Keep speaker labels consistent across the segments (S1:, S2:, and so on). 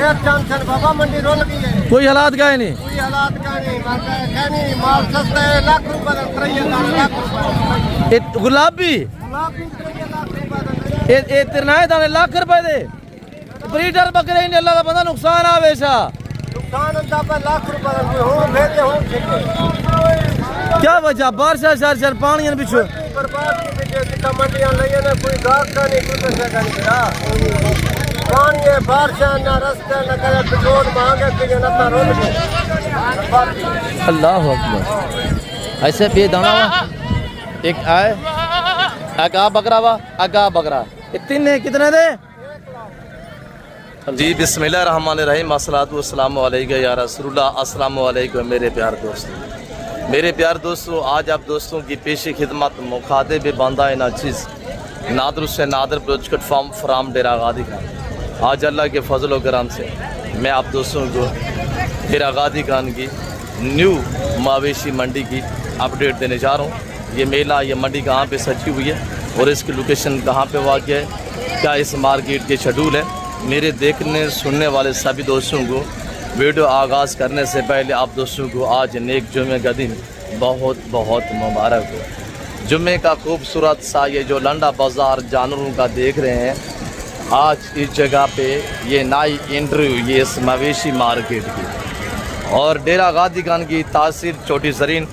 S1: बाबा मंडी role गई है,
S2: कोई हालात का है नहीं,
S1: कोई हालात का नहीं, माल सस्ता है, लाख रुपए
S2: गुलाबी ये तिरनाए दाने लाख रुपए दे ब्रीडर बकरे इन अल्लाह का बंदा नुकसान आवेशा
S1: नुकसान लाख रुपए हो
S2: क्या वजह बारिश शर पानी पिछू
S1: बर्बाद मंडियां लई ना, कोई गाहक का नहीं, कोई पैसा का नहीं पानी है, बारिश ना रास्ता ना करे, पेट्रोल महंगा कि ना रोल के
S2: अल्लाह अकबर। ऐसे बेदाना एक आए आगा बकरा वा आगा बकरा इतने कितने दे जी। बिस्मिल्लाह रहमान रहीम, अस्सलातु वस्सलामु अलैका या रसूलुल्लाह, अस्सलामु अलैकुम मेरे प्यार दोस्तों। मेरे प्यार दोस्तों, आज आप दोस्तों की पेशी खिदमत मुखातिब बांदा नाचीज़ नादर से नादर प्रोजेक्ट फार्म फ्राम डेरा गादी खान। आज अल्लाह के फजल व करम से मैं आप दोस्तों को डेरा गादी खान की न्यू मवेशी मंडी की अपडेट देने जा रहा हूँ। ये मेला, ये मंडी कहाँ पे सजी हुई है और इसकी लोकेशन कहाँ पे वाक़ है, क्या इस मार्केट के शेड्यूल है। मेरे देखने सुनने वाले सभी दोस्तों को वीडियो आगाज़ करने से पहले आप दोस्तों को आज नेक जुमे का दिन बहुत बहुत मुबारक हो। जुमे का खूबसूरत सा ये जो लंडा बाज़ार जानवरों का देख रहे हैं, आज इस जगह पे ये नई एंट्री हुई है इस मवेशी मार्केट की। और डेरा गादी खान की तासीर छोटी ज़रीन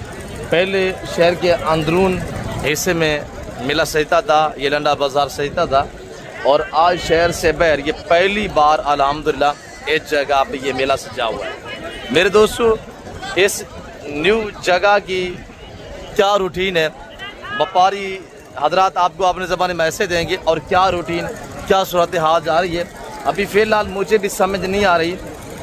S2: पहले शहर के अंदरून हिस्से में मेला सजता था, ये लंडा बाज़ार सजता था, और आज शहर से बाहर ये पहली बार अल्हम्दुलिल्लाह इस जगह पे ये मेला सजा हुआ है। मेरे दोस्तों, इस न्यू जगह की क्या रूटीन है, व्यापारी हजरात आपको अपने ज़बान में ऐसे देंगे, और क्या रूटीन क्या सूरत हाल जा रही है। अभी फ़िलहाल मुझे भी समझ नहीं आ रही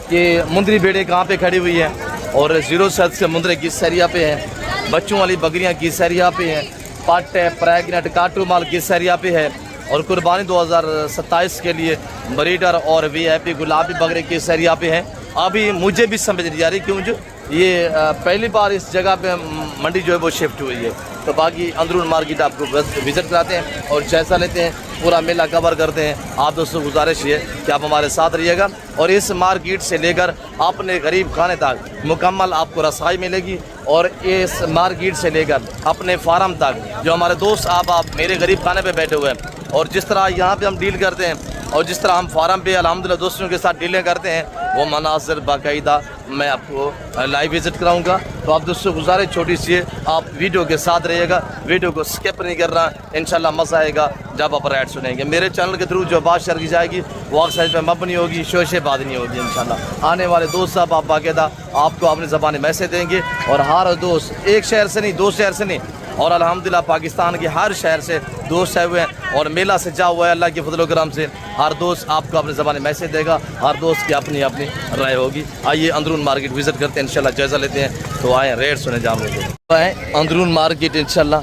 S2: कि मुंदरी भेड़ें कहाँ पे खड़ी हुई हैं, और 0 सद से मुंदरे की सरिया पे हैं, बच्चों वाली बकरियाँ की सरिया पे हैं, पट है, प्रेगनेंट काटू माल की सरिया पे है, और कुर्बानी 2027 के लिए ब्रीडर और VIP गुलाबी बकरे की सरिया पे हैं। अभी मुझे भी समझ नहीं आ रही क्यों जो ये पहली बार इस जगह पे मंडी जो है वो शिफ्ट हुई है। तो बाकी अंदरून मार्केट आपको विज़िट कराते हैं और जायज़ा लेते हैं, पूरा मेला कवर करते हैं। आप दोस्तों गुजारिश है कि आप हमारे साथ रहिएगा और इस मार्केट से लेकर अपने गरीब खाने तक मुकम्मल आपको रसाई मिलेगी, और इस मार्केट से लेकर अपने फार्म तक जो हमारे दोस्त आप मेरे गरीब खाने पे बैठे हुए हैं, और जिस तरह यहाँ पे हम डील करते हैं और जिस तरह हम फार्म पे अल्हम्दुलिल्लाह दोस्तों के साथ डीलें करते हैं, वो मनाज़िर बाकायदा मैं आपको लाइव विज़िट कराऊंगा। तो आप दोस्तों गुजारिश छोटी सी है, आप वीडियो के साथ रहिएगा, वीडियो को स्किप नहीं करना। इंशाल्लाह मज़ा आएगा जब आप ऐड सुनेंगे। मेरे चैनल के थ्रू जो बात शेयर की जाएगी वो अक्सर पे मबनी होगी, शोशेबाजी नहीं होगी। इंशाल्लाह आने वाले दोस्त साहब आप बाकायदा आपको अपनी ज़बानी मैसेज देंगे, और हर दोस्त एक शहर से नहीं, 2 शहर से नहीं, और अल्हम्दुलिल्लाह पाकिस्तान के हर शहर से दोस्त आए हुए हैं, और मेला सजा हुआ है अल्लाह के फजल करम से। हर दोस्त आपको अपने ज़बान मैसेज देगा, हर दोस्त की अपनी अपनी राय होगी। आइए अंदरून मार्केट विज़िट करते हैं, इंशाल्लाह जायज़ा लेते हैं। तो आए रेट सुने जानवरों के, आए अंदरून मार्केट इंशाल्लाह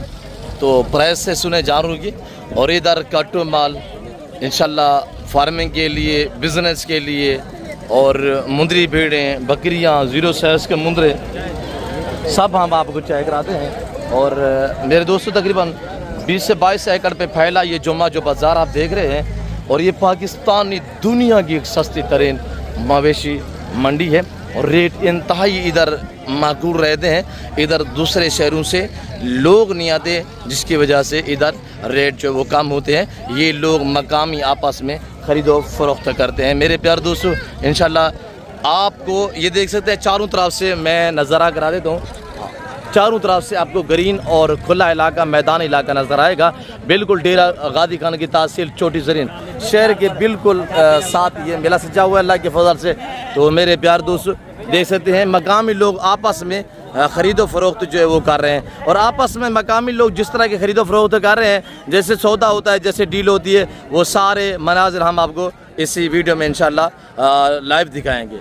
S2: तो प्राइस से सुने जानवरों की, और इधर कट्टू माल इंशाल्लाह फार्मिंग के लिए, बिज़नेस के लिए, और मुंदरी भेड़ें, बकरियाँ, 0 साइज़ के मुंदरे सब हम आपको चेक कराते हैं। और मेरे दोस्तों तकरीबन 20 से 22 एकड़ पे फैला ये जुम्मा जो बाज़ार आप देख रहे हैं, और ये पाकिस्तानी दुनिया की एक सस्ती तरीन मवेशी मंडी है, और रेट इंतहाई इधर माकूल रहते हैं। इधर दूसरे शहरों से लोग नहीं आते, जिसकी वजह से इधर रेट जो वो कम होते हैं। ये लोग मकामी आपस में ख़रीदो फरोख्त करते हैं। मेरे प्यार दोस्तों, इंशाल्लाह आपको ये देख सकते हैं, चारों तरफ से मैं नज़ारा करा देता हूँ। चारों तरफ से आपको ग्रीन और खुला इलाका, मैदान इलाका नज़र आएगा। बिल्कुल डेरा गादी खान की तहसील छोटी ज़रीन शहर के बिल्कुल साथ ये मेला सजा हुआ है अल्लाह के फजल से। तो मेरे प्यार दोस्त देख सकते हैं, मकामी लोग आपस में ख़रीदो फरोख्त जो है वो कर रहे हैं, और आपस में मकामी लोग जिस तरह के ख़रीदो फरोख्त कर रहे हैं, जैसे सौदा होता है, जैसे डील होती है, वो सारे मनाजिर हम आपको इसी वीडियो में इंशाल्लाह लाइव दिखाएँगे।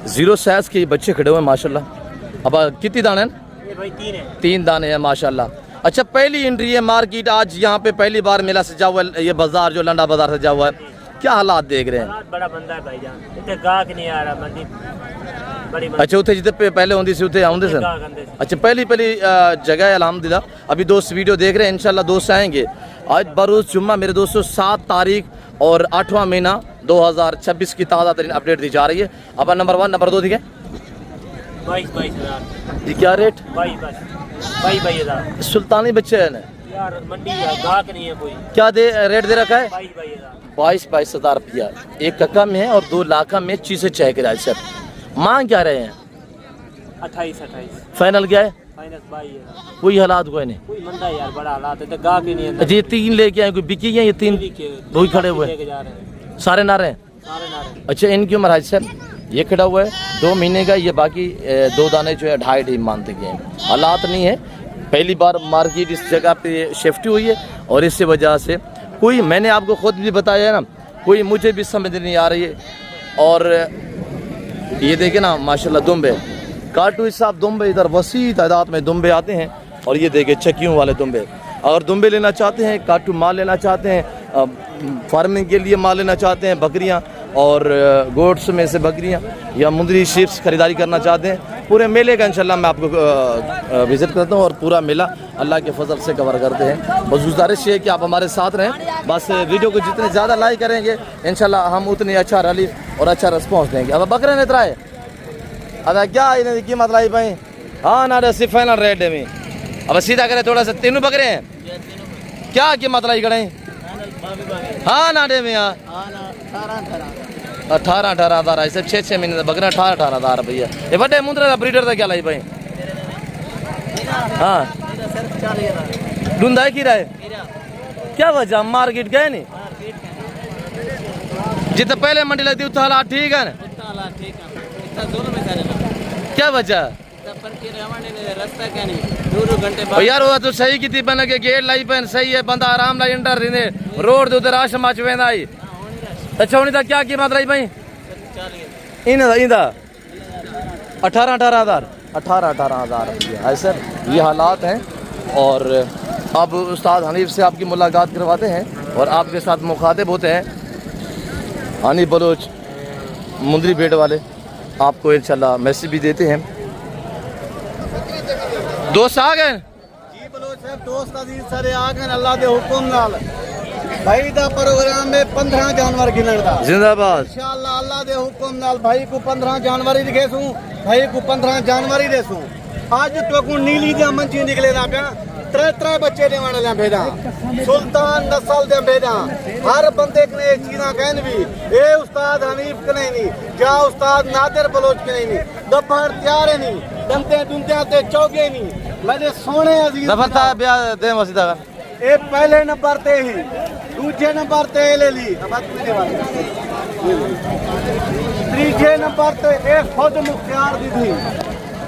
S2: 0 साइज़ के बच्चे खड़े हुए हैं माशाल्लाह। अब कितनी दाने हैं?
S1: ये भाई 3 है।
S2: 3 दाने हैं माशाल्लाह। अच्छा, पहली एंट्री है मार्केट, आज यहाँ पे पहली बार मेला सजा हुआ है, ये बाजार जो लंडा बाजार सजा हुआ है, क्या हालात देख रहे हैं?
S1: हालात बड़ा बंदा है भाईजान, इतने गाहक नहीं आ रहा मंडी बड़ी।
S2: अच्छा, उथे जिते पहले होंदी सी उथे आउंदे सन। अच्छा, पहली जगह है अल्हम्दुलिल्लाह। अभी दोस्त वीडियो देख रहे हैं, इंशाल्लाह दोस्त आएंगे। आज बरोज़ जुम्मा मेरे दोस्तों 7 तारीख और 8वां महीना 2026 की ताज़ा तरीन अपडेट दी जा रही है। अब नंबर 1, नंबर 2 ठीक है
S3: 22,000
S2: जी, क्या रेट?
S3: 22,000
S2: सुल्तानी बच्चे है ना
S3: यार, मंडी है, गाहक नहीं है कोई।
S2: क्या रेट दे रखा है?
S3: 22,000
S2: 22 हज़ार रुपया। एक कक्का में है और 2 लाख में चीज़ें चेक कराए सर। मांग क्या रहे हैं?
S3: 28
S2: फाइनल क्या है?
S3: फाइनल 22,000।
S2: कोई हालात कोई नहीं
S3: कोई मंदा है यार, बड़ा हालात है तो गाहक ही नहीं है।
S2: जी, 3 लेके आए, कोई बिकी है? ये 3 दो ही खड़े हुए
S3: लेके जा रहे हैं,
S2: सारे नारे हैं।
S3: सारे नारे।
S2: अच्छा, इनकी उम्र है सर? ये खड़ा हुआ है 2 महीने का, ये बाकी 2 दाने जो है 2.5 मानते गए हैं। हालात नहीं है, पहली बार मार्केट इस जगह पे शिफ्ट हुई है और इसी वजह से कोई, मैंने आपको खुद भी बताया है ना, कोई मुझे भी समझ नहीं आ रही है। और ये देखे ना माशाल्लाह दुम्बे, काटू साहब दुम्बे, इधर वसी तादाद में दुम्बे आते हैं। और ये देखे चक्कियों वाले दुम्बे, अगर दुम्बे लेना चाहते हैं, काटू माल लेना चाहते हैं, फार्मिंग के लिए माल लेना चाहते हैं, बकरियां और गोट्स में से बकरियां या मुंदरी शीप्स खरीदारी करना चाहते हैं, पूरे मेले का इंशाल्लाह मैं आपको विज़िट करता हूँ और पूरा मेला अल्लाह के फजल से कवर करते हैं। बस गुजारिश ये है कि आप हमारे साथ रहें। बस वीडियो को जितने ज़्यादा लाइक करेंगे इंशाल्लाह हम उतनी अच्छा रिलीफ और अच्छा रिस्पॉन्स देंगे। अब बकरे ने तराए अदा क्या इन्हें कीमत लाई भाई? हाँ ना रे फाइनल रेट है में। अब सीधा करें थोड़ा सा, तीनों बकरे हैं, क्या कीमत लाई करें? हाँ ना डे में 18 हज़ार ऐसे 6 महीने का बकरा 18 हज़ार भैया। ये बड़े मुंद्रे का ब्रीडर का क्या लाई भाई? हाँ ढूंढा की रहा है, क्या वजह? मार्केट गए नहीं जितना पहले मंडी लगती उतना हालात ठीक है ना? क्या वजह?
S3: रास्ता क्या नहीं, 2 घंटे
S2: यार वो तो सही की थी बन के गेट लाई पैन सही है, बंदा आराम लाई इंटर रिने रोड दे उधर आश माच वेंदा आई। अच्छा उन्हीं दा क्या कीमत रही भाई? इंदा 18 हज़ार रुपया है सर। ये हालात हैं और अब उस्ताद हनीफ से आपकी मुलाकात करवाते हैं और आपके साथ मुखातिब होते हैं। हनीफ बलोच मुंदरी बेट वाले आपको इंशाल्लाह मैसेज भी देते हैं। दोस्त आ गए
S1: जी बलोच साहब, दोस्त अजीज सारे आ गए अल्लाह के हुक्म नाल। भाई दा प्रोग्राम में 15 जानवर गिनण दा
S2: जिंदाबाद
S1: इंशाअल्लाह अल्लाह दे हुक्म नाल। भाई को 15 जानवर ही दिखे सूं, भाई को 15 जानवर ही देसूं। आज तो को नीली दा मंची निकले ना पिया, 3 बच्चे देवण ले भेदा, सुल्तान नस्ल दे भेदा। हर बंदे कने एक चीज़ा कहन भी ए उस्ताद हनीफ कने नहीं, जा उस्ताद नादिर बलोच कने नहीं, गब्बर तैयार है नहीं, दंते दुंते ते चौगे नहीं। मेरे सोने अजीज
S2: दफता ब्याह दे मसीदा
S1: ए पहले नंबर ते ही, दूजे नंबर ते ले ली, तीजे नंबर ते ए खुद मुख्तियार दी थी।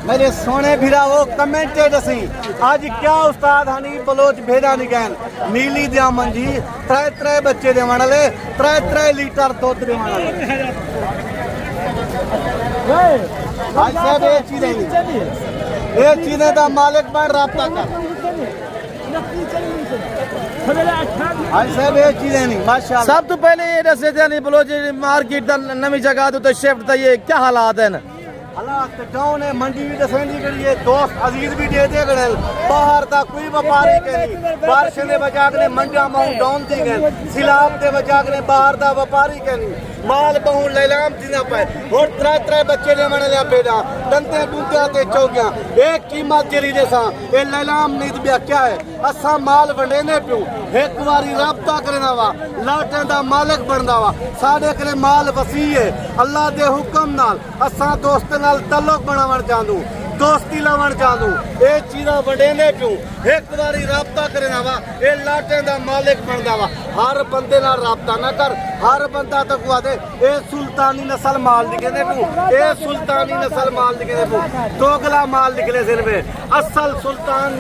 S1: मेरे सोने भिरावो कमेंटे दसी आज क्या उस्ताद हनीफ बलोच भेदा नहीं गैन नीली दिया मंजी 3 बच्चे दे वाले 3 लीटर दूध दे वाले। आज सब ये चीजें दा मालिक बन राब्ता कर। आज सब ये चीजें नहीं माशाल्लाह।
S2: सब तो पहले ये दसे थे नहीं बलोच मार्केट दा नवी जगह तो शिफ्ट था, ये क्या हालात है ना?
S1: हालात डाउन है, मंडी भी दसेंदी करी है, दोस्त अजीज भी दे दे गए बाहर दा कोई व्यापारी के नहीं, बारिश दे बचा के मंडिया माउंट डाउन थी गए, सिलाब दे बचा के बाहर दा व्यापारी के नहीं, माल बहु लैलाम दिना पे और 3 बच्चे दे मने ले पेदा दंते दूते ते चौकियां एक कीमत जरी दे सा ए लैलाम नीत बिया क्या है? असा माल वंडेने पियो एक बारी राब्ता करना वा, लाटे दा मालिक बनदा वा, साडे कने माल वसी है अल्लाह दे हुक्म नाल। असा दोस्त नाल ताल्लुक बनावण चाहंदू, दोस्ती लावण चाहंदू, ए चीज़ा वंडेने पियो एक बारी राब्ता करना वा, ए लाटे दा मालिक बनदा वा। हर बंदे नाल राब्ता ना कर, हर बंदा तक हुआ दे ए सुल्तानी नस्ल माल निकले तू, ए सुल्तानी नस्ल माल निकले तू, दोगला माल निकले सिर्फ असल सुल्तान।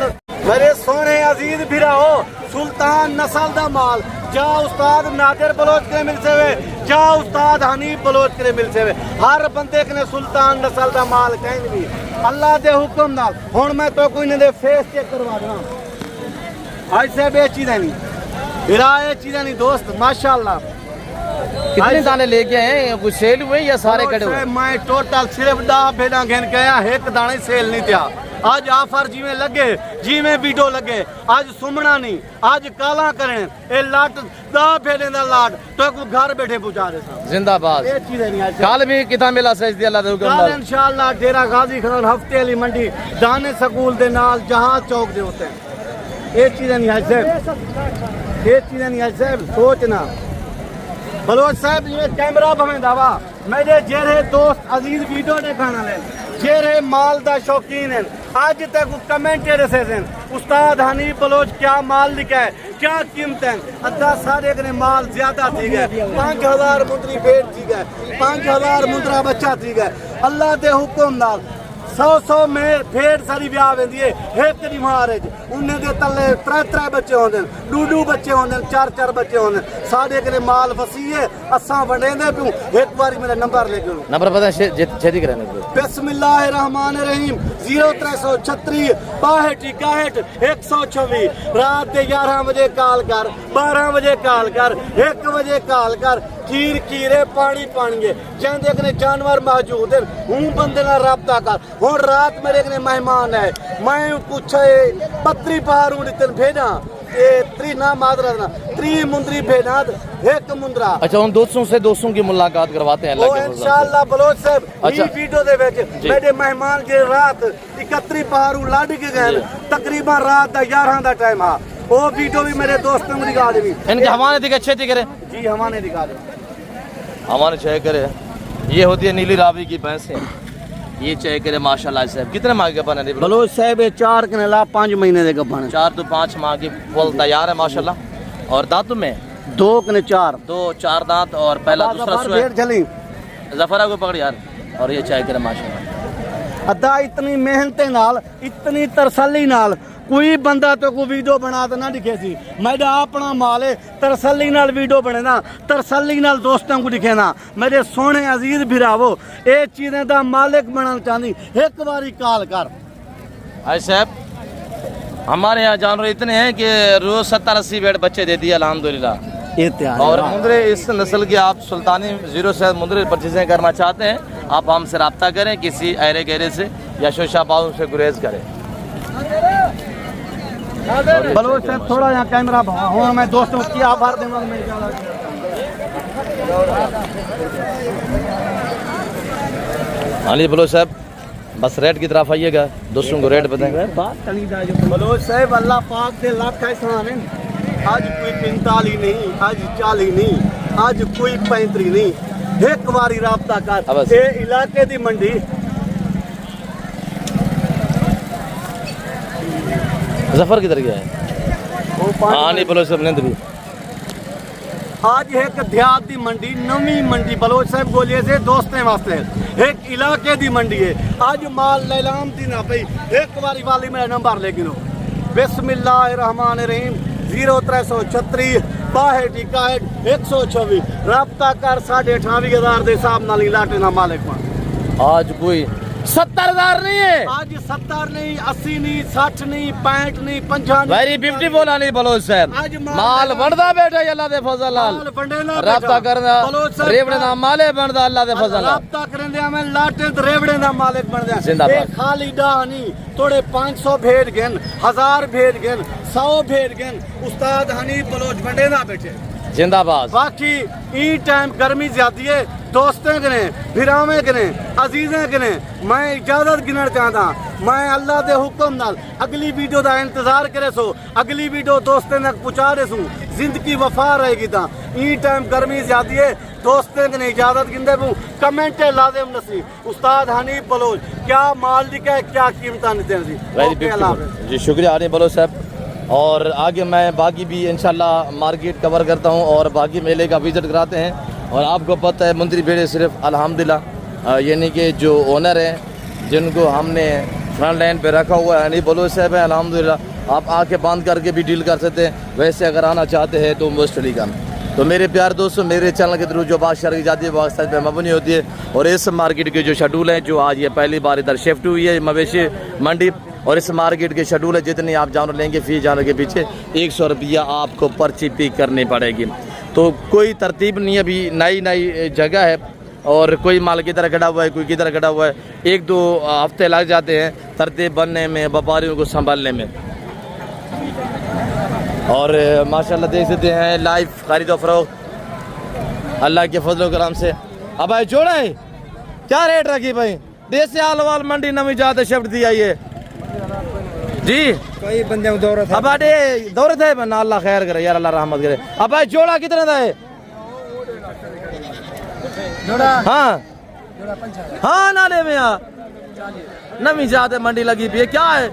S1: मेरे सोने अजीज भिराओ सुल्तान नस्ल दा माल जा उस्ताद नादिर बलोच के मिल से वे, जा उस्ताद हनीफ बलोच के मिल से वे। हर बंदे के सुल्तान नस्ल दा माल कहीं भी अल्लाह दे हुक्म नाल। हुण मैं तो कोई ने फेस चेक करवा देना। आज से बे चीज़ें नहीं बिराए चीज़ें नहीं दोस्त माशाल्लाह।
S2: कितने दाने लेके आए हैं? कुछ सेल हुए या सारे कड़े हुए?
S1: मैं टोटल सिर्फ 10 भेड़ा घेन के आया, एक दाने सेल नहीं था। आज आफर जिमें लगे जिमें वीडियो लगे आज सुमना नहीं आज काला करें ए लाट दा फेरे दा लाट तो को घर बैठे पहुंचा दे साहब
S2: जिंदाबाद।
S1: ये चीजें नहीं आज
S2: काल भी कितना मिला सच दिया अल्लाह दे हुक्म
S1: कल
S2: नाल।
S1: इंशाअल्लाह डेरा गाजी खान हफ्ते वाली मंडी दाने स्कूल दे नाल जहाज चौक दे होते हैं। ये चीजें नहीं आज साहब ये चीजें नहीं आज साहब सोचना बलोच साहब ये कैमरा भवें दावा मेरे जेरे दोस्त अजीज वीडियो दिखाना ले जेरे माल दा शौकीन है आज तक कमेंट रसे हैं उस्ताद हनीफ बलोच क्या माल लिखा है क्या कीमत है अद्धा सारे ने माल ज्यादा थी गए 5000 मुंदरी भेड़ थी गए 5000 मुंदरा बच्चा थी गए अल्लाह दे हुक्म नाल 100 में भेड़ सारी ब्याह वेंदी है एक दी मार है उन्हें दे तले 3 बच्चे होंदे डू बच्चे होंदे 4 बच्चे होंदे साडे कने माल फसी है असा वडेंदे पियो एक बारी मेरा नंबर ले लो
S2: नंबर पता छेदी करने को
S1: बिस्मिल्लाहिर्रहमानिर्रहीम 0336 62 126 रात दे 11 बजे कॉल कर 12 बजे कॉल कर 1 बजे कॉल कर खीर खीरे पानी पानी जंदे कने जानवर मौजूद है हूं बंदे नाल राब्ता कर हुन रात मेरे कने मेहमान है मैं पूछे पत्री पहाड़ू नितन भेजा ए त्री ना मादरा ना त्री मुंदरी भेजा एक मुंदरा।
S2: अच्छा उन दोस्तों की मुलाकात करवाते हैं
S1: ओ इंशाअल्लाह बलोच साहब
S2: अच्छा।
S1: ई वीडियो दे विच मेरे मेहमान जे रात 31 पहाड़ू लाड के गए तकरीबन रात दा 11 दा टाइम आ वो वीडियो भी मेरे दोस्तों ने दिखा दी
S2: इनके हमारे दिखे छेदी करे
S1: जी हमारे दिखा दे
S2: हमारे चेक करे ये होती है नीली रावी की भैंसें ये चेक करे माशाल्लाह साहब कितने माह के बने
S1: बलोच साहब 4 कनेला 5 महीने दे गब्बन
S2: 4 to 5 माह की फुल तैयार है माशाल्लाह और दांतों में
S1: 2 कने 4
S2: 4 दांत और पहला दूसरा सुआ
S1: भेड़ चली
S2: जफरा को पकड़ यार और ये चेक करे माशाल्लाह
S1: अद्धा इतनी मेहनत नाल इतनी तरसली नाल कोई बंदा तो को वीडियो बना तो ना दिखे सी मेरा अपना माल है तरसली नाल वीडियो बने ना तरसली नाल दोस्तों को दिखे ना मेरे सोने अजीज भिरावो ये चीजें दा मालिक बनना चाहती एक बारी कॉल कर।
S2: भाई साहब हमारे यहाँ जानवर इतने हैं कि रोज 70-80 भेड़ बच्चे देती है अल्हम्दुलिल्लाह
S1: ये तैयार
S2: और मुंदरे इस नस्ल की आप सुल्तानी 0 से मुंदरे परचेजिंग करना चाहते हैं आप हमसे रब्ता करें किसी अहरे गहरे से या शोशाबाज से गुरेज करें।
S1: बलोच साहब थोड़ा यहाँ कैमरा हो मैं दोस्तों की आभार दूंगा
S2: हाँ जी बलोच साहब बस रेट की तरफ आइएगा दोस्तों को रेट बताएंगे
S1: बलोच साहब अल्लाह पाक दे लाख एहसान है आज कोई 45 नहीं आज 40 नहीं आज कोई 35 नहीं एक बारी राब्ता कर ये इलाके दी मंडी
S2: जफर किधर गया है हाँ नहीं बलोच साहब नहीं
S1: आज एक देहात दी मंडी नवी मंडी बलोच साहब गोलिये से दोस्तें वास्ते एक इलाके दी मंडी है आज माल नीलाम दी ना पई एक बारी वाली मेरा नंबर ले गिनो बिस्मिल्लाहिर्रहमानिर्रहीम 0336 62 126 राब्ता कर 28,500 दे हिसाब नाल इलाके ना मालिक बन
S2: आज कोई 70,000 नहीं है
S1: आज 70 नहीं 80 नहीं 60 नहीं 65 नहीं 50
S2: वेरी 50 बोला नहीं बलोच साहब
S1: आज
S2: माल बढ़दा बैठा अल्लाह दे फजल नाल राब्ता करना रेवड़े दा माले बनदा अल्लाह दे फजल नाल
S1: राब्ता करंदे हमें लाटे ते रेवड़े दा मालिक बन जा
S2: जिंदाबाद।
S1: ये खाली डाह नहीं थोड़े 500 भेड़ गेन 1000 भेड़ गेन 100 भेड़ गेन उस्ताद हनीफ बलोच बंडे ना बैठे
S2: जिंदाबाद।
S1: बाकी ई टाइम गर्मी ज्यादा है दोस्तें कने भिरावे कने अजीजें कने मैं इजाजत गिनना चाहता मैं अल्लाह दे हुक्म नाल अगली वीडियो दा इंतजार करे सो अगली वीडियो दोस्तें तक पहुंचा दे सू जिंदगी वफा रहेगी ता ई टाइम गर्मी ज्यादा है दोस्तें कने इजाजत गिनदे पू कमेंट लाजिम नसी उस्ताद हनीफ बलोच क्या माल लिखा है क्या कीमत निकल
S2: जी शुक्रिया हनीफ बलोच साहब और आगे मैं बाकी भी इंशाल्लाह मार्केट कवर करता हूँ और बाकी मेले का विजिट कराते हैं और आपको पता है मुंदरी भेड़े सिर्फ अल्हम्दुलिल्लाह यानी कि जो ओनर हैं जिनको हमने फ्रंट लाइन पे रखा हुआ है हनीफ बलोच साहब है अल्हम्दुलिल्लाह आप आके बंद करके भी डील कर सकते हैं वैसे अगर आना चाहते हैं तो मोस्ट वेलकम। तो मेरे प्यार दोस्तों मेरे चैनल के थ्रू जो बात शेयर की जाती है वो अक्सर पे मबनी होती है और इस मार्केट के जो शेड्यूल है जो आज ये पहली बार इधर शिफ्ट हुई है मवेशी मंडी और इस मार्केट के शेड्यूल है जितनी आप जानवर लेंगे फी जानवर के पीछे 100 रुपया आपको पर्ची पिक करनी पड़ेगी। तो कोई तरतीब नहीं अभी नई जगह है और कोई माल किधर खड़ा हुआ है, कोई किधर खड़ा हुआ है। 1-2 हफ्ते लग जाते हैं तरतीब बनने में, व्यापारियों को संभालने में। और माशाल्लाह देख सकते हैं लाइव खरीद और फरोख्त अल्लाह के फजल करम से। अब भाई जोड़ा है क्या रेट रखी भाई? देसी आलवाल मंडी नवी जाते शब्द दिया ये जी
S4: कई बंदे दौरत
S2: अब आटे दौरत है बना अल्लाह खैर करे यार, अल्लाह रहमत करे। अब भाई जोड़ा कितने का है?
S4: जोड़ा
S2: हाँ हाँ नाले में यार नवी जाते मंडी लगी भी है क्या है?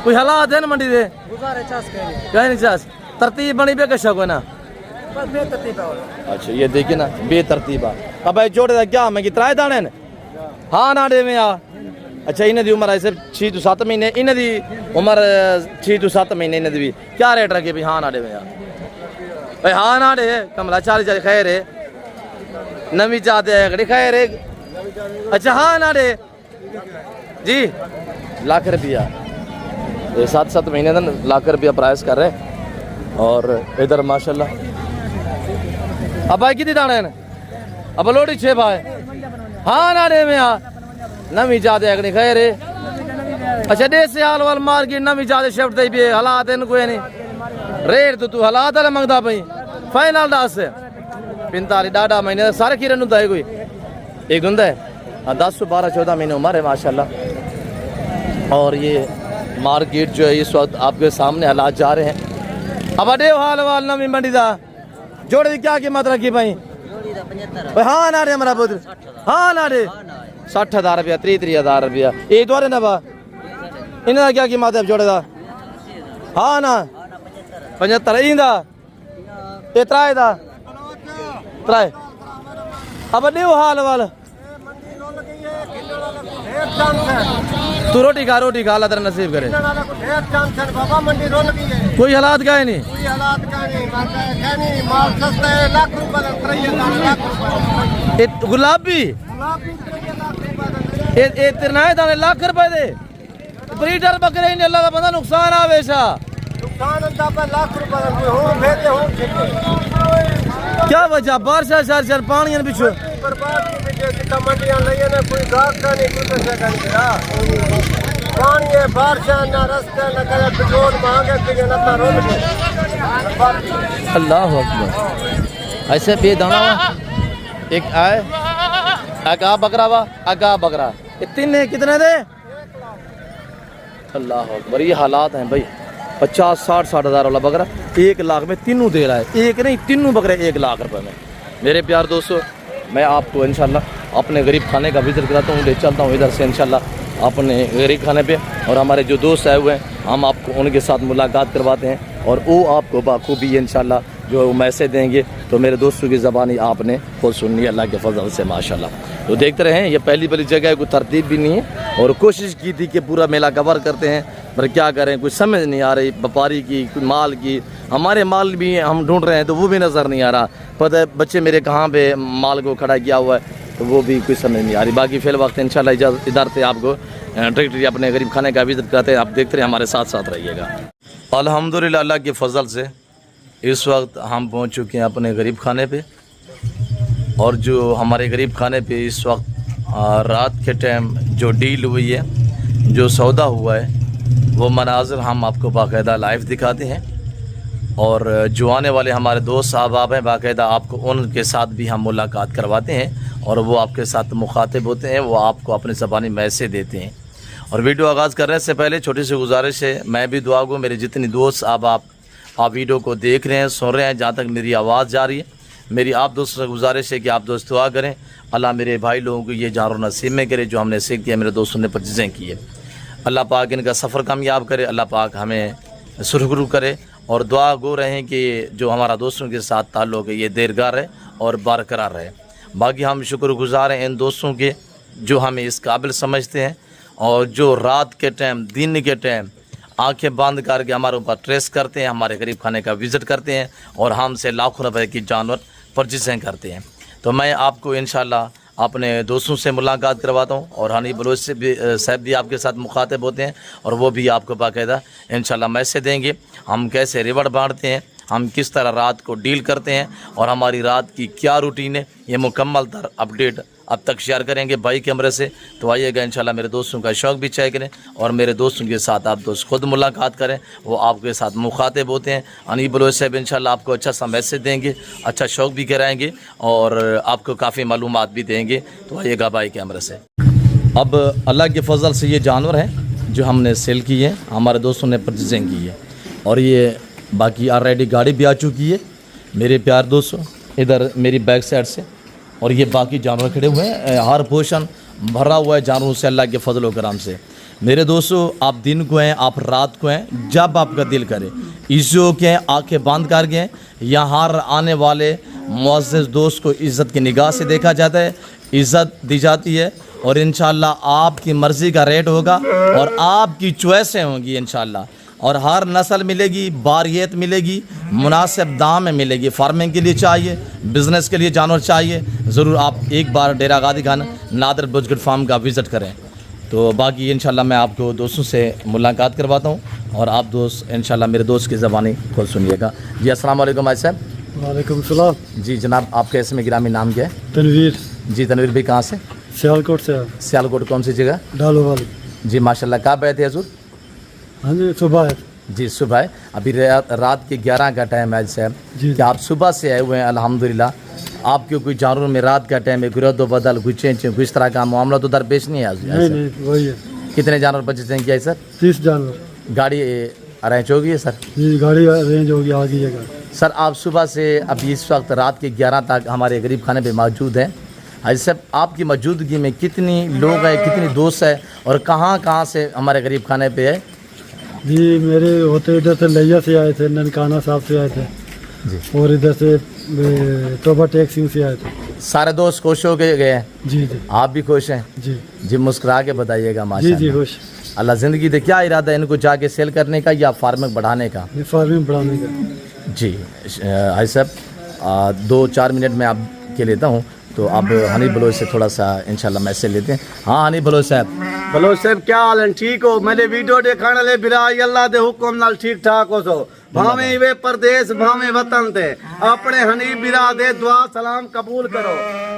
S2: कोई हालात है ना मंडी दे कहीं नहीं चास तरतीब बनी पे कशा को ना। अच्छा ये देखिए ना बेतरतीबा। अब भाई जोड़े का क्या मैं कितने दाने ने? हाँ नाडे में यार। अच्छा इन्हें दी उम्र है सिर्फ 6 to 7 महीने, इन्हें दी उम्र 6 to 7 महीने इन्हें दी भी क्या रेट रखे भाई? हाँ नाडे में यार भाई हाँ नाडे कमला 40 खैर है नवी चाहते है घड़ी खैर है। अच्छा हाँ नाडे जी लाख रुपया 7 महीने तक लाख रुपया प्राइस कर रहे। और इधर माशाल्लाह अब भाई कितनी दाने हैं? अब लोडी 6 भाई हाँ नाडे में यार नवी जाते अगली खैर है। अच्छा देसी हाल वाल मार्केट नवी जाते शिफ्ट दे भी हालात इन कोई नहीं रेट तो तू हालात वाले मंगता भाई फाइनल 10 45 डाडा महीने सारे किरण होता है कोई एक होता है 10 से 12-14 महीने उम्र है माशाल्लाह। और ये मार्केट जो है इस वक्त आपके सामने हालात जा रहे हैं। अब अडे हाल वाल नवी मंडी दा जोड़े की क्या कीमत रखी भाई? हाँ ना रे हमारा पुत्र हाँ ना रे 60,000 रुपया 33,000 रुपया ये द्वारे ना बा इन्हें क्या कीमत है जोड़े दा? हाँ ना 75 इंदा ये त्राए दा त्राए। अब नहीं हाल वाल तू रोटी खा अल्लाह तेरा नसीब करे। कोई हालात का है नहीं गुलाबी ये तेरना दाने लाख रुपए दे ब्रीडर बकरे इन अल्लाह का बंदा नुकसान आवेशा क्या वजह बारिश शर पानी पिछू अल्लाह अकबर। ऐसे बेदाना एक आए आगा बकरा वा आगा बकरा ये 3 कितने दे? अल्लाह अकबर। ये हालात हैं भाई 50-60 हज़ार वाला बकरा 1 लाख में तीनों दे रहा है। एक नहीं तीनों बकरे 1 लाख रुपए में। मेरे प्यार दोस्तों मैं आपको इंशाल्लाह अपने गरीब खाने का विजिट कराता हूँ, ले चलता हूँ इधर से इंशाल्लाह अपने गरीब खाने पे। और हमारे जो दोस्त आए हुए हैं हम आपको उनके साथ मुलाकात करवाते हैं और वो आपको बाखूबी इंशाल्लाह जो मैसेज देंगे तो मेरे दोस्तों की ज़बानी आपने खुद सुननी है अल्लाह के फजल से माशाल्लाह। तो देखते रहें ये पहली जगह है, कोई तरतीब भी नहीं है और कोशिश की थी कि पूरा मेला कवर करते हैं पर क्या करें कुछ समझ नहीं आ रही व्यापारी की कोई माल की। हमारे माल भी हम ढूंढ रहे हैं तो वो भी नज़र नहीं आ रहा। पता है बच्चे मेरे कहाँ पे माल को खड़ा किया हुआ है तो वो भी कुछ समझ नहीं आ रही। बाकी फिल वक्त इंशाल्लाह इधर से आपको डायरेक्टली अपने गरीब खाने का विजिट कराते हैं। आप देखते रहे हमारे साथ साथ रहिएगा। अल्हम्दुलिल्लाह अल्लाह के फजल से इस वक्त हम पहुंच चुके हैं अपने गरीब खाने पे। और जो हमारे गरीब खाने पे इस वक्त रात के टाइम जो डील हुई है जो सौदा हुआ है वो मनाज़र हम आपको बाकायदा लाइव दिखाते हैं। और जो आने वाले हमारे दोस्त साहब हैं बाकायदा आपको उनके साथ भी हम मुलाकात करवाते हैं और वो आपके साथ मुखातिब होते हैं, वो आपको अपनी ज़बानी मैसेज देते हैं। और वीडियो आगाज़ करने से पहले छोटी सी गुजारिश है, मैं भी दुआ गो मेरे जितनी दोस्त आप वीडियो को देख रहे हैं सुन रहे हैं, जहाँ तक मेरी आवाज़ जा रही है मेरी आप दोस्तों से गुजारिश है कि आप दोस्त दुआ करें अल्लाह मेरे भाई लोगों को ये जान नसीब में करे जो हमने सीख किया मेरे दोस्तों ने परचेज़ें की है। अल्लाह पाक इनका सफ़र कामयाब करे, अल्लाह पाक हमें सुरखरू करे। और दुआ गो रहें कि जो हमारा दोस्तों के साथ ताल्लुक़ है ये देरगार रहे और बरकरार रहे। बाकी हम शुक्रगुज़ार हैं इन दोस्तों के जो हमें इस काबिल समझते हैं और जो रात के टाइम दिन के टाइम आंखें बंद करके हमारे ऊपर ट्रेस करते हैं, हमारे गरीब खाने का विज़िट करते हैं और हमसे लाखों रुपए की जानवर परचेज़ें करते हैं। तो मैं आपको इंशाल्लाह अपने दोस्तों से मुलाकात करवाता हूँ और हनी बलोच से भी साहब भी आपके साथ मुखातिब होते हैं और वो भी आपको बाकायदा इंशाल्लाह मैसेज देंगे हम कैसे रिवॉर्ड बांटते हैं हम किस तरह रात को डील करते हैं और हमारी रात की क्या रूटीन है, ये मुकम्मल तर अपडेट अब तक शेयर करेंगे भाई कैमरे से। तो आइएगा, इंशाल्लाह मेरे दोस्तों का शौक़ भी चेक करें और मेरे दोस्तों के साथ आप दोस्त खुद मुलाकात करें, वो आपके साथ मुखातिब होते हैं। अनीब बलोच साहब इंशाल्लाह आपको अच्छा सा मैसेज देंगे, अच्छा शौक़ भी कराएंगे और आपको काफ़ी मालूमात भी देंगे। तो आइएगा भाई कैमरे से। अब अल्लाह के फजल से ये जानवर हैं जो हमने सेल किए हैं, हमारे दोस्तों ने परचेजिंग की है और ये बाकी ऑलरेडी गाड़ी भी आ चुकी है मेरे प्यार दोस्तों, इधर मेरी बैक साइड से। और ये बाकी जानवर खड़े हुए हैं, हर पोर्शन भरा हुआ है जानवरों से अल्लाह के फजल व करम से। मेरे दोस्तों, आप दिन को हैं, आप रात को हैं, जब आपका दिल करे इज्जो के आंखें बंद कर गए, यहाँ हर आने वाले मुअज़्ज़िज़ दोस्त को इज़्ज़त की निगाह से देखा जाता है, इज़्ज़त दी जाती है और इंशाल्लाह आपकी मर्ज़ी का रेट होगा और आपकी चॉइसें होंगी इंशाल्लाह। और हर नस्ल मिलेगी, बारियत मिलेगी, मुनासिब दाम में मिलेगी। फार्मिंग के लिए चाहिए, बिज़नेस के लिए जानवर चाहिए, ज़रूर आप एक बार डेरा गादी खान नादर बुजगट फार्म का विज़िट करें। तो बाकी इंशाल्लाह मैं आपको दोस्तों से मुलाकात करवाता हूँ और आप दोस्त इंशाल्लाह मेरे दोस्त की ज़बानी खुद सुनिएगा। जी अस्सलाम वालेकुम भाई साहब।
S5: वालेकुम सलाम।
S2: जी जनाब, आपके इसमें गिरामी नाम क्या है?
S5: तनवीर।
S2: जी तनवीर भाई, कहाँ से?
S5: सियालकोट से।
S2: सियालकोट कौन सी जगह?
S5: डालो वाली।
S2: जी माशाल्लाह, कब आए थे हजूर?
S5: हाँ जी, सुबह है
S2: जी सुबह है। अभी रात के 11 का टाइम है साहब, क्या आप सुबह से आए हुए हैं? अल्हम्दुलिल्लाह। आपके कोई जानवरों में रात का टाइम है, गुरद बदल कोई चेंज कोई इस तरह का मामला तो दरपेश नहीं है?
S5: नहीं, वही है।
S2: कितने जानवर परचेजिंग किया है सर?
S5: 30 जानवर।
S2: गाड़ी अरेंज होगी है सर?
S5: जी गाड़ी अरेंज होगी, आ गई है गाड़ी।
S2: सर आप सुबह से अभी इस वक्त रात के 11 तक हमारे गरीब खाने पे मौजूद हैं। हाजी साहब, आपकी मौजूदगी में कितनी लोग हैं, कितनी दोस्त है और कहाँ कहाँ से हमारे गरीब खाने पे है?
S5: जी मेरे होते इधर से लिया से आए थे, ननकाना साहब से आए थे जी, और इधर से तोबा टेक सिंह से आए थे।
S2: सारे दोस्त खुश हो गए हैं? जी जी। आप भी खुश हैं? जी जी। मुस्कुरा के बताइएगा। माशाल्लाह। जी जी खुश। अल्लाह ज़िंदगी दे। क्या इरादा है इनको जाके सेल करने का या फार्मिंग बढ़ाने का?
S5: फार्मिंग बढ़ाने का।
S2: जी हाजी साहब, 2-4 मिनट में आपके लेता हूँ। तो अब हनी बलोच से थोड़ा सा इंशाल्लाह मैसेज लेते हैं। हाँ हनी बलोच साहब।
S1: बलोच साहब क्या हाल है? ठीक हो? मैंने वीडियो दिखाने ले बिराई अल्लाह दे हुक्म नाल ठीक ठाक हो सो। भावे वे परदेश भावे वतन थे, अपने हनी बिरा दे दुआ सलाम कबूल करो।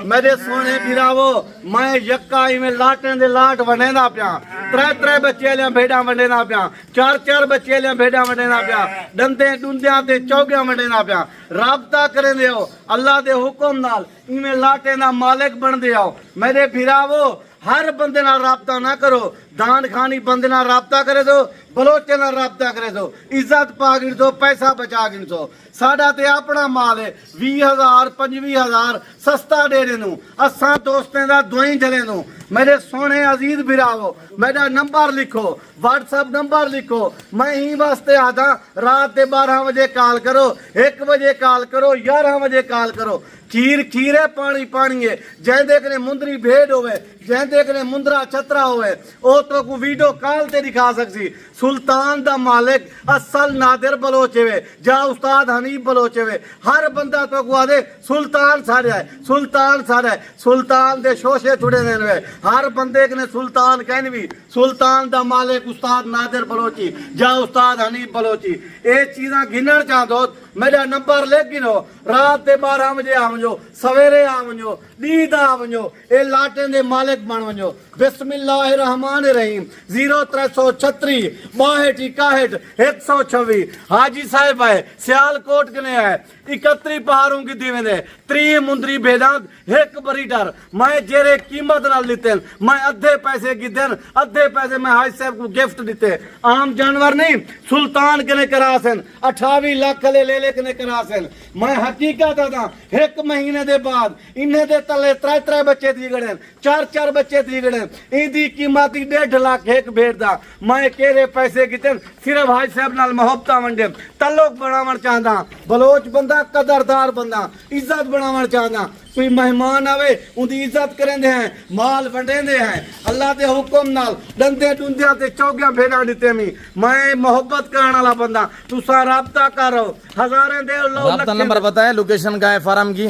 S1: मेरे सोने बिरावो, मैं यक्का इवें लाटें दे लाट वंडेना पिया, 3 बच्चे लिया भेड़ा वंडेना पिया, 4 बच्चे लिया भेड़ा वंडेना पिया, डंदे डुंदियां ते चौगियां वंडेना पिया। राबता करें दे अल्लाह दे हुक्म नाल, इवें लाटें दा मालिक बन दे आओ। मेरे बिरावो, हर बंदे नाल राबता ना करो, दान खानी बंदे नाल राबता करे दो, बलोचे नाल राबता करे दो, इज्जत पा गिन दो, पैसा बचा गिन दो। साडा ते अपना माल है, 20,000 25,000 सस्ता दे देनू, असां दोस्तें दा दुआई जले नू। मेरे सोने अजीज बिरावो, मेरा नंबर लिखो, व्हाट्सएप नंबर लिखो, मैं ही वास्ते आता। रात के 12 बजे कॉल करो, 1 बजे कॉल करो, 11 बजे कॉल करो। खीर खीरे पानी पानी है, जै देखने मुंदरी भेड़ होवे, जै देखने मुंदरा छतरा होवे, ओ तो को वीडियो कॉल ते दिखा सकसी। सुल्तान दा मालिक असल नादिर बलोच वे, जा उस्ताद हनीफ बलोच वे। हर बंदा तो को आदे सुल्तान सारा है, सुल्तान सारा है, सुल्तान दे शोशे छुड़े ने वे। हर बंदे ने सुल्तान कहन भी, सुल्तान दा मालिक उस्ताद नादिर बलोची, जा उस्ताद हनीफ बलोची। ये चीज़ां गिनण चाहदो, मेरा नंबर लिख गिनो। रात के 12 बजे आ वञो, सवेरे आ वञो, ॾींहुं आ वञो, ए लाटे दे मालिक बण वञो। बिस्मिल्लाहिर्रहमानिर्रहीम। 0336 62 61 126। हाजी साहिब है, सियालकोट कने है, 31 पहाड़ों की दीवें दे, 3 मुंदरी भेदां, 1 बरीडर। मैं जेरे कीमत नाल लिते, मैं अद्धे पैसे की देन, अद्धे पैसे मैं हाजी साहब को गिफ्ट दिते। आम जानवर नहीं, सुल्तान कने करासन, 28 लाख ले कने करासन। मैं हकीकत आता, 1 महीने दे बाद इन्हें दे तले 3 बच्चे थी गड़े, 4 बच्चे थी गड़े। इदी कीमत 1.5 लाख 1 भेड़ दा। मैं केरे पैसे किते सिर्फ हाजी साहब नाल मोहब्बत वंडे, तल्लुक बनावण चाहता। बलोच बंदा कदरदार बंदा, इज्जत बनावण चाहता। कोई मेहमान आवे उनकी इज्जत करेंदे हैं, माल वंडेंदे हैं अल्लाह के हुक्म नाल। डंदे डुंदियां ते चौगियां भेड़ा दिते मी। मैं मोहब्बत करने वाला बंदा, तुसा राब्ता करो, हजारे दे लो।
S2: राब्ता नंबर बताएं, लोकेशन का है फार्म की?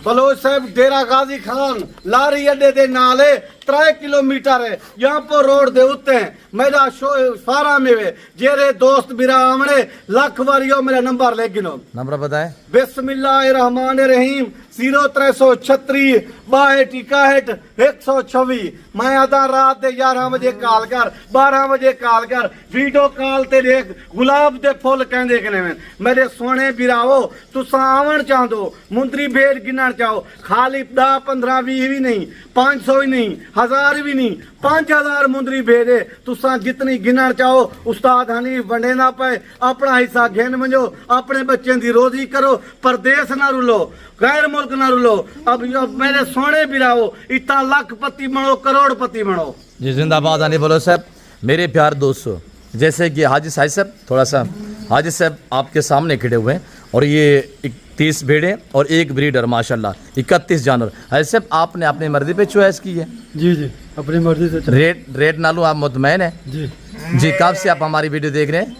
S1: बलोच साहब डेरा गाजी खान लारी अड्डे दे नाले 3 किलोमीटर है यहाँ पर रोड दे उत्ते मेरा सारा में जेरे दोस्त बिरा आमने लाख वारियो मेरा नंबर ले गिनो
S2: नंबर बताएं।
S1: बिस्मिल्लाहिर्रहमानिर्रहीम 0336 62 126। मैं आधा रात दे 11 बजे कॉल कर 12 बजे कॉल कर वीडियो कॉल ते देख गुलाब दे फुल कहंदे कने में मेरे सोने बिराओ तुसा आवण चाहदो मुंदरी भेड़ गिनण चाहो खाली 10 15 20 भी नहीं 500 ही नहीं 1000 भी नहीं 5000 मुंदरी भेड़े तुसा जितनी गिनण चाहो उस्ताद हनीफ वंडे ना पाए अपना हिस्सा घेन मंजो अपने बच्चों की रोजी करो परदेस ना रुलो गैर मुल्क ना रुलो अब मेरे सोने बिराओ इतना लखपति बनो करोड़पति बनो।
S2: जी जिंदाबाद हनी बलोच साहब। मेरे प्यार दोस्तों जैसे कि हाजी साहब थोड़ा सा हाजी साहब आपके सामने खड़े हुए हैं और ये 30 भेड़े और एक ब्रीडर माशाल्लाह 31 जानवर। हाजी साहब आपने अपनी मर्जी पे चॉइस की है?
S5: जी जी अपनी मर्जी से
S2: रेट नालू आप मुतमैन है?
S5: जी
S2: जी कब से आप हमारी वीडियो देख रहे हैं?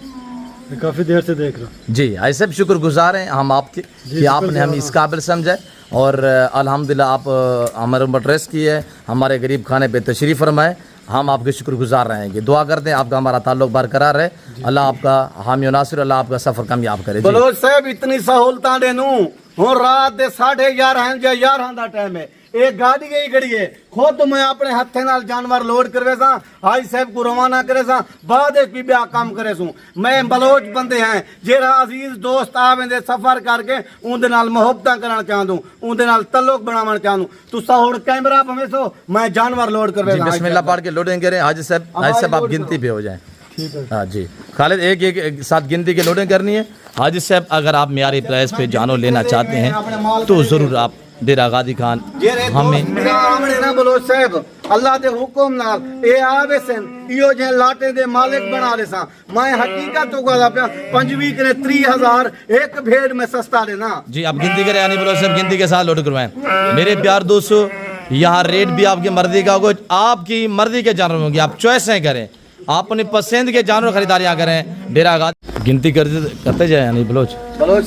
S5: काफ़ी देर से देख रहा हूँ
S2: जी। हाजी साहब शुक्रगुजार हैं हम आपके कि आपने हम इस काबिल समझे और अल्हम्दुलिल्लाह आप हमारे ऊपर ट्रस्ट की है हमारे गरीब खाने पे तशरीफ़ फरमाए हम आपके शुक्रगुजार रहेंगे। दुआ करते हैं आपका हमारा ताल्लुक बरकरार रहे अल्लाह आपका हामी नासिर अल्लाह आपका सफ़र कामयाब करे।
S1: बलोच साहब इतनी सहूलतां देनू हुण रात दे 11:30 या 11 दा टाइम है एक गाड़ी गई खड़ी है खुद मैं अपने हथे नाल जानवर लोड करवे सा हाजी साहब को रवाना करे सा बाद भी ब्याह काम करे सू मैं बलोच बंदे हैं जेरा अजीज दोस्त आवेंदे सफर करके उनदे नाल मोहब्बतां करना चाहूं उनदे नाल तल्लुक बनावना चाहूं तुसा हुण कैमरा भवेसो मैं जानवर लोड करवे सा
S2: बिस्मिल्लाह पढ़ के लोडिंग करें हाजी साहब आप गिनती पे हो जाएं। हाँ जी खालिद एक साथ गिनती की लोडिंग करनी है। हाजी साहब अगर आप मियारी प्राइस पे जानवर लेना चाहते हैं तो ज़रूर आप डेरा गाजी खान हमें
S1: ना बलोच साहब अल्लाह दे हुक्म नाल ए आवे सन इयो जे लाटे दे मालिक बना दे सा मैं हकीकत तो कहदा पिया 25 करे 30000 एक भेड़ में सस्ता देना।
S2: जी आप गिनती करें यानी बलोच साहब गिनती के साथ लोड करवाएं। मेरे प्यार दोस्तों यहाँ रेट भी आपकी मर्जी का होगा आपकी मर्जी के जानवर होंगे आप चॉइसें करें अपनी पसंद के जानवर खरीदारियाँ करें। डेरा गाजी गिनती करते जाए यानी बलोच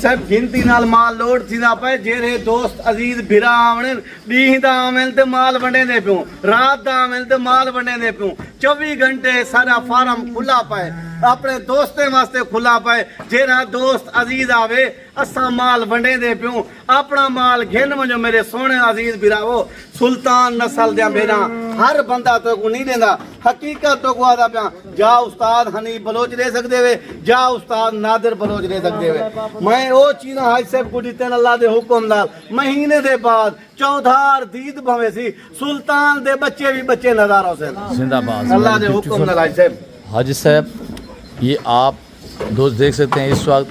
S1: साहब गिनती नाल माल लोड थींदा पे जेरे दोस्त अजीज भिरा आवण डी दा आवेल ते माल वंडे दे पियो रात दा आवेल ते माल वंडे दे पियो 24 घंटे सारा फार्म खुला पाए अपने दोस्तें वास्ते खुला पाए जेरा दोस्त अजीज आवे असा माल वंडे दे पियो अपना माल घेन वजो मेरे सोने अजीज भिरावो सुल्तान नस्ल दे भेड़ा हर बंदा तो को नहीं देंदा हकीकत तो को आदा पिया जा उस्ताद हनीफ बलोच दे सकदे वे जा उस्ताद नादिर बलोच दे सकदे वे मैं वो चीज़ हाजी साहब को दीते अल्लाह दे हुक्म नाल महीने दे बाद चौधार दीद भवे सी सुल्तान दे बच्चे भी बच्चे नज़ारा से
S2: जिंदाबाद
S1: अल्लाह दे हुक्म नाल हाजी साहब।
S2: हाजी साहब ये आप दोस्त देख सकते हैं इस वक्त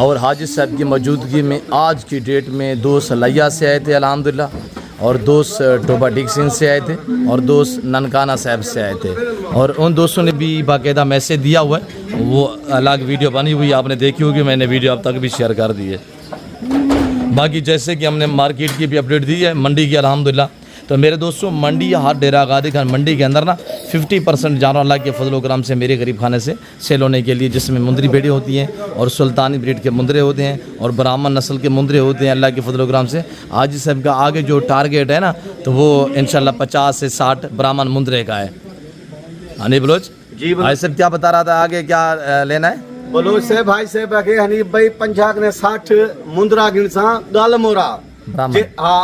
S2: और हाजी साहब की मौजूदगी में आज की डेट में दोस्त लैया से आए थे अल्हम्दुलिल्लाह और दोस्त टोबा डिक्सन से आए थे और दोस्त ननकाना साहब से आए थे और उन दोस्तों ने भी बाकायदा मैसेज दिया हुआ है वो अलग वीडियो बनी हुई आपने देखी होगी मैंने वीडियो अब तक भी शेयर कर दी है। बाकी जैसे कि हमने मार्केट की भी अपडेट दी है मंडी की अल्हम्दुलिल्लाह तो मेरे दोस्तों मंडी हर डेरा गाजी खान मंडी के अंदर ना 50% जानवर अल्लाह के फजल करम से मेरे गरीब खाने से सेल होने के लिए जिसमें मुंदरी भेड़े होती हैं और सुल्तानी ब्रीड के मुंदरे होते हैं और ब्राह्मण नस्ल के मुंदरे होते हैं अल्लाह के फजल करम से। हाजी साहब का आगे जो टारगेट है ना तो वो इंशाल्लाह 50 से 60 ब्राह्मण मुंदरे का है। हनी बलोच
S1: जी
S2: हाजी साहब क्या बता रहा था आगे क्या लेना है?
S1: बलोच साहब भाई साहब आगे हनीफ भाई पंजाब ने 60 मुंदरा गिनसा गल मोरा हाँ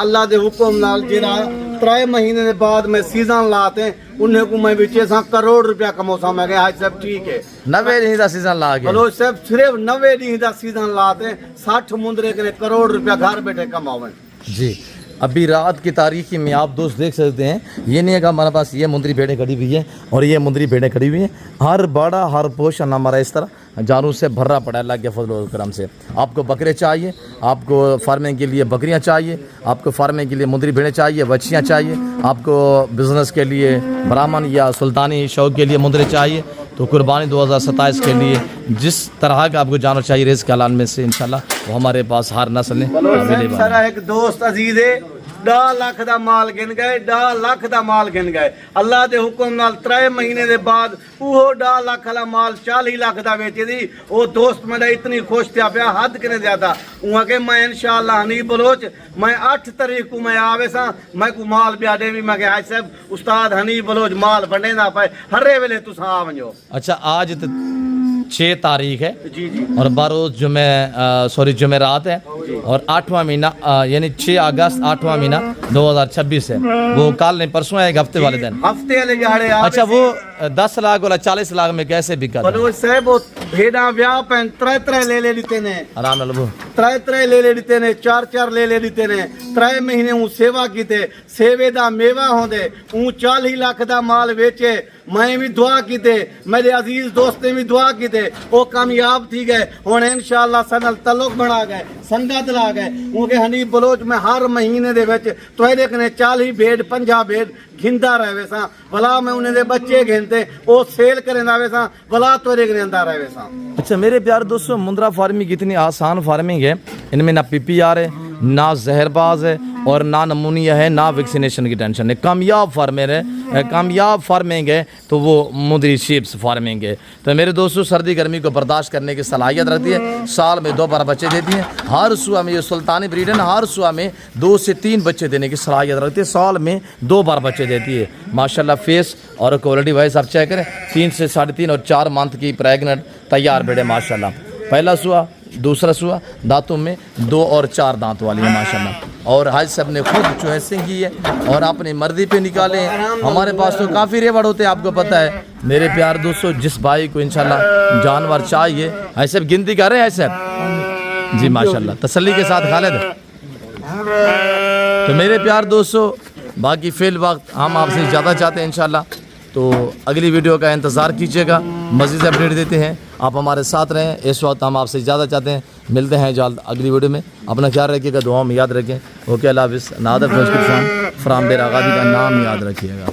S1: अल्लाह दे हुक्म नाल जेरा 3 महीने के बाद में सीजन लाते उन्हें को मैं बेचे सा करोड़ रुपया कमौसा मैं गया हाजी साहब ठीक है
S2: 90 दिन का सीजन ला के
S1: बलोच साहब सिर्फ 90 दिन का सीजन लाते 60 मुंदरे के करोड़ रुपया घर बैठे कमावे। जी
S2: अभी रात की तारीखी में आप दोस्त देख सकते हैं ये नहीं है कि हमारे पास ये मुंदरी भेड़ें खड़ी हुई है और ये मुंदरी भेड़ें खड़ी हुई हैं हर बड़ा हर पोर्शन हमारा इस तरह जानवरों से भर्रा पड़ा है अल्लाह के फजल करम से। आपको बकरे चाहिए आपको फार्मिंग के लिए बकरियां चाहिए आपको फार्मिंग के लिए मुंदरी भेड़ें चाहिए बच्चियां चाहिए आपको बिज़नेस के लिए ब्राह्मण या सुल्तानी शौक के लिए मुंदरे चाहिए तो कुर्बानी 2027 के लिए जिस तरह का आपको जानवर चाहिए रिज़्क़ हलाल में से इंशाल्लाह वो हमारे पास हर नस्ल में अवेलेबल है।
S1: एक दोस्त अजीज है 10 ਲੱਖ ਦਾ ਮਾਲ ਗਿਣ ਗਏ, 10 ਲੱਖ ਦਾ ਮਾਲ ਗਿਣ ਗਏ। ਅੱਲਾ ਦੇ ਹੁਕਮ ਨਾਲ 3 ਮਹੀਨੇ ਦੇ ਬਾਅਦ ਉਹ 10 ਲੱਖ ਵਾਲਾ ਮਾਲ 40 ਲੱਖ ਦਾ ਵੇਚੇ ਦੀ। ਉਹ ਦੋਸਤ ਮੇਰਾ ਇਤਨੀ खुश था पिया हद किने ज्यादा। वहाँ के मैं इंशाअल्लाह हनी बलोच मैं 8 तारीख को मैं आवे सा मैं को माल ब्या देवी मैं के हाय साहब उस्ताद हनी बलोच माल बने ना पाए हरे वेले तुसा आ वंजो।
S2: अच्छा आज 6 तारीख है
S1: जी जी
S2: और बरोज जुमेरात है और 8वां महीना यानी 6 अगस्त 8वां महीना 2026 है। वो कल नहीं परसों है, एक हफ्ते वाले दिन।
S1: हफ्ते वाले जाड़े
S2: अच्छा वो 10 लाख वाला 40 लाख में कैसे बिका था?
S1: बलोच साहब वो भेड़ा ब्याह पैन 3 ले दिते ने
S2: आराम नाल वो
S1: 3 ले दिते ने 4 ले दिते ने 3 महीने हूँ सेवा कीते सेवे दा मेवा होंदे हूँ 40 लाख दा माल वेचे। मैं भी दुआ कीते मेरे अजीज दोस्त ने भी दुआ कीते वो कामयाब थी गए। हुण इंशाअल्लाह सनल तल्लुक बना गए संगत ला गए। उनके हनी बलोच में हर महीने दे विच तोड़े कने 40 भेड़ 50 भेड़ घिंदा रहे सा भला मैं उन्हें दे बच्चे घिनते वो सेल करे नावे सा भला तोड़े कने अंदा रहे सा।
S2: अच्छा मेरे प्यार दोस्तों मुंद्रा फार्मिंग इतनी आसान फार्मिंग है, इनमें ना PPR है ना जहरबाज है और ना नमूनिया है ना वैक्सीनेशन की टेंशन है। कामयाब फार्मर है, कामयाब फार्मिंग है तो वो मुंद्री शीप्स फार्मिंग है। तो मेरे दोस्तों सर्दी गर्मी को बर्दाश्त करने की सलाहियत रखती है, साल में 2 बार बच्चे देती है। हर सुबह में ये सुल्तानी ब्रीड है ना, हर सुबह में 2 से 3 बच्चे देने की सलाहियत रखती है, साल में 2 बार बच्चे देती है। माशाल्लाह फेस और क्वालिटी वाइज आप चेक करें 3 से 3.5 और 4 मंथ की प्रेगनेंट तैयार बेड़े माशाल्लाह। पहला सुआ दूसरा सुआ दांतों में 2 और 4 दांत वाली है माशाल्लाह। और हाज साहब ने खुद चॉइसिंग की है और अपनी मर्जी पे निकाले हैं। हमारे पास तो काफ़ी रेवड़ होते हैं आपको पता है मेरे प्यार दोस्तों। जिस भाई को इंशाल्लाह जानवर चाहिए हाज साहब गिनती कर रहे हैं हाज साहब जी माशाल्लाह तसल्ली के साथ खालिद। तो मेरे प्यार दोस्तों बाकी फिल वक्त हम आपसे ज़्यादा चाहते हैं इंशाल्लाह, तो अगली वीडियो का इंतज़ार कीजिएगा, मज़ीद अपडेट देते हैं, आप हमारे साथ रहें। इस वक्त हम आपसे ज़्यादा चाहते हैं, मिलते हैं जल्द अगली वीडियो में। अपना ख्याल रखिएगा, दुआ में याद रखें। ओके अल्लाह हाफ़िज़। नादर फ्राम बेरागादी का नाम याद रखिएगा।